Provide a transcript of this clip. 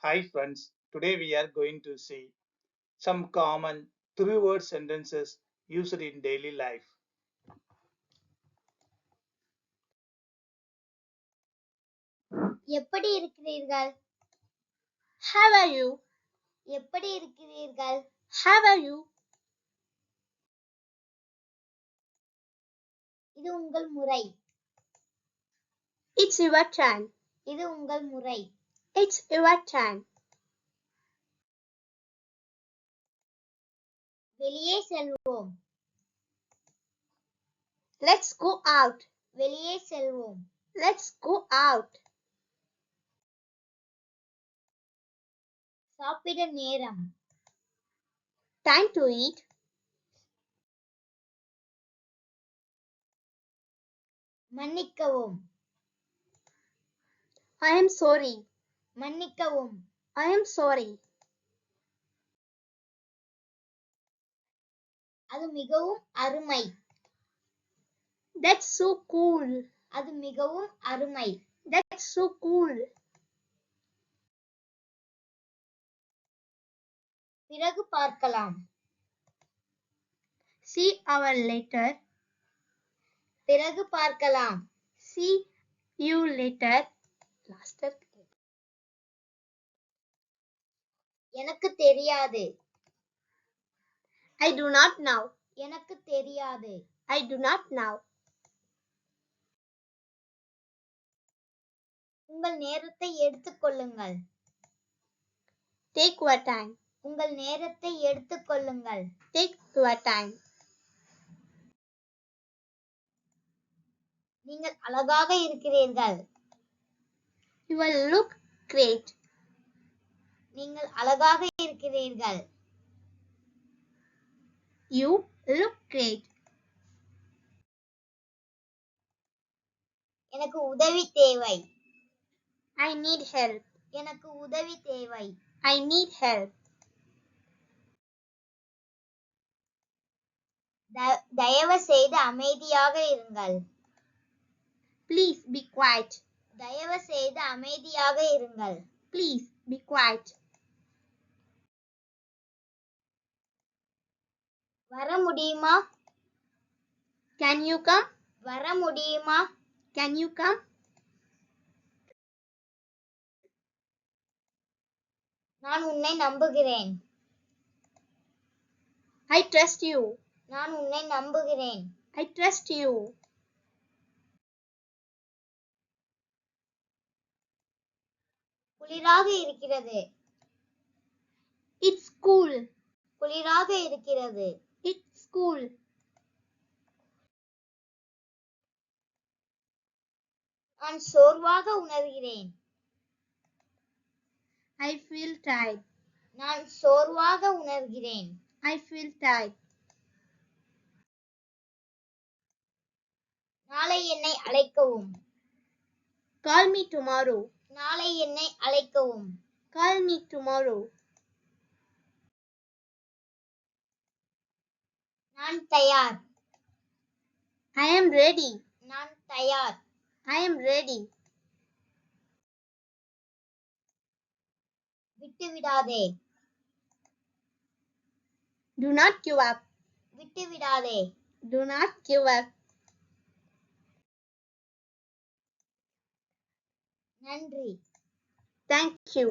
Hi friends, today we are going to see some common three-word sentences used in daily life. எப்படி இருக்கிறீர்கள்? How are you? எப்படி இருக்கிறீர்கள்? How are you? இது உங்கள் முறை. It's your turn. இது உங்கள் முறை. It's your turn. வெளியே செல்வோம். Let's go out. வெளியே செல்வோம். Let's go out. சாப்பிட நேரம். Time to eat. மன்னிக்கவும். I am sorry. மன்னிக்கவும். I am sorry. அது மிகவும் அருமை. That's so cool. அது மிகவும் அருமை. That's so cool. பிறகு பார்க்கலாம். See our later. பிறகு பார்க்கலாம். See you later. எனக்கு தெரியாது. I do not know. எனக்கு தெரியாது. I do not know. உங்கள் நேரத்தை எடுத்துக்கொள்ளுங்கள். Take your time. உங்கள் நேரத்தை எடுத்துக்கொள்ளுங்கள். Take your time. நீங்கள் அழகாக இருக்கிறீர்கள். You will look great. நீங்கள் அழகாக இருக்கிறீர்கள். You look great. எனக்கு உதவி தேவை. I need help. எனக்கு உதவி தேவை. I need help. தயவு செய்து அமைதியாக இருங்கள். Please be quiet. தயவு செய்து அமைதியாக இருங்கள். Please be quiet. வர முடியுமா? Can you come? வர முடியுமா? Can you come? நான் உன்னை நம்புகிறேன். I trust you. நான் உன்னை நம்புகிறேன். I trust you. குளிராக இருக்கிறது. It's cool. குளிராக இருக்கிறது. It's cool. நான் சோர்வாக உணர்கிறேன். I feel tired. நான் சோர்வாக உணர்கிறேன். I feel tired. நாளை என்னை அழைக்கவும். Call me tomorrow. நாளை என்னை அழைக்கவும். Call me tomorrow. நான் தயார். I am ready. நான் தயார். I am ready. விட்டு விடாதே. Do not give up. விட்டு விடாதே. Do not give up. நன்றி. Thank you.